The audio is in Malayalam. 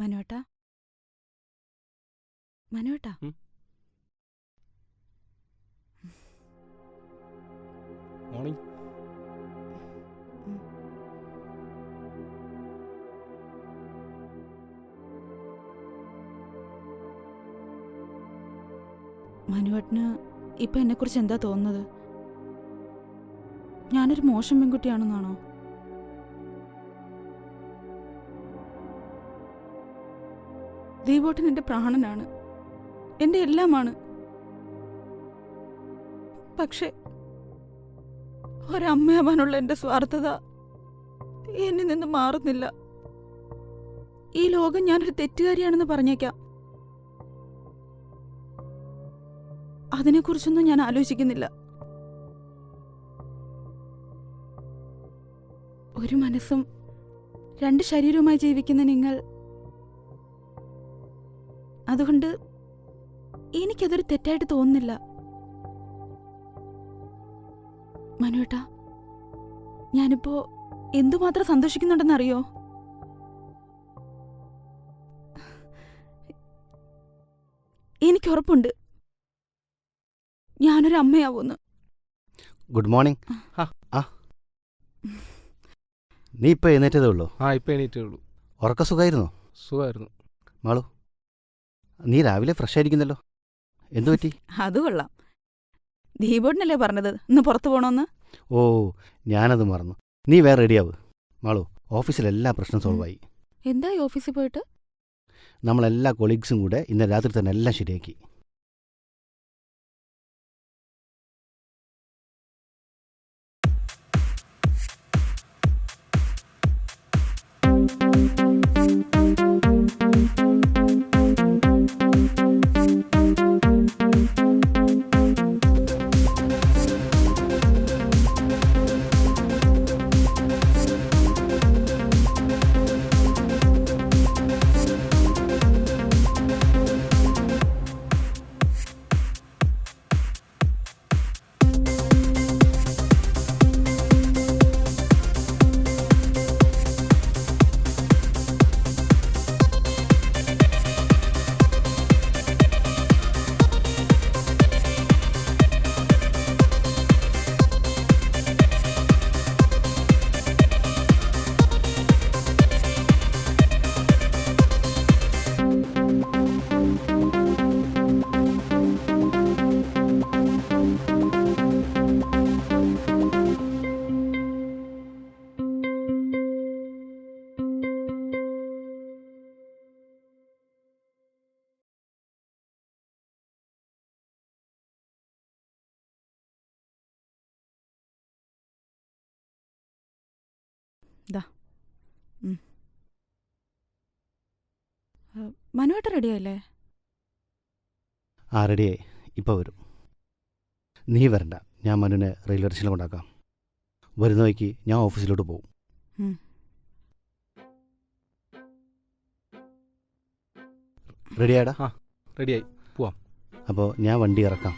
മനുവേട്ടാ, മനുവേട്ടാ, മോർണിംഗ്. മനുവേട്ടന് ഇപ്പൊ എന്നെക്കുറിച്ച് എന്താ തോന്നുന്നത്? ഞാനൊരു മോശം പെൺകുട്ടിയാണെന്നാണോ? ദീപോട്ടൻ എന്റെ പ്രാണനാണ്, എന്റെ എല്ലാമാണ്. പക്ഷെ ഒരമ്മയാവാനുള്ള എന്റെ സ്വാർത്ഥത എന്നിൽ നിന്ന് മാറുന്നില്ല. ഈ ലോകം ഞാനൊരു തെറ്റുകാരിയാണെന്ന് പറഞ്ഞേക്കാം. അതിനെക്കുറിച്ചൊന്നും ഞാൻ ആലോചിക്കുന്നില്ല. ഒരു മനസ്സും രണ്ട് ശരീരവുമായി ജീവിക്കുന്ന നിങ്ങൾ, അതുകൊണ്ട് എനിക്കതൊരു തെറ്റായിട്ട് തോന്നുന്നില്ല. മനുവേട്ടാ, ഞാനിപ്പോ എന്തുമാത്രം സന്തോഷിക്കുന്നുണ്ടെന്നറിയോ? എനിക്കുറപ്പുണ്ട് ഞാനൊരു അമ്മയാവൂന്ന്. Good morning. നീ ഇപ്പൊ എഴുന്നേറ്റതേ ഉള്ളൂ? ഇപ്പൊ എണീറ്റേ ഉള്ളൂ. ഉറക്ക സുഖമായിരുന്നോ? സുഖമായിരുന്നു. മാളു, നീ രാവിലെ ഫ്രഷ് ആയിരിക്കുന്നല്ലോ, എന്തു പറ്റി? അത് കൊള്ളാം. ദീപോട്ടനല്ലേ പറഞ്ഞത് ഇന്ന് പുറത്തു പോണോന്ന്? ഓ, ഞാനത് മറന്നു. നീ വേറെ റെഡിയാവ്. മാളു, ഓഫീസിലെല്ലാ പ്രശ്നം സോൾവായി. എന്തായി ഓഫീസിൽ പോയിട്ട്? നമ്മളെല്ലാ കൊളീഗ്സും കൂടെ ഇന്ന് രാത്രി തന്നെ എല്ലാം ശരിയാക്കി. മനുവേട്ട റെഡിയായില്ലേ? റെഡിയായി, ഇപ്പോൾ വരും. നീ വരണ്ട, ഞാൻ മനുവിനെ റെയിൽവേ സ്റ്റേഷനിൽ കൊണ്ടാക്കാം. വരുന്ന വഴിക്ക് ഞാൻ ഓഫീസിലോട്ട് പോകും. റെഡിയാടാ? റെഡിയായി, പോവാം. അപ്പോൾ ഞാൻ വണ്ടി ഇറക്കാം.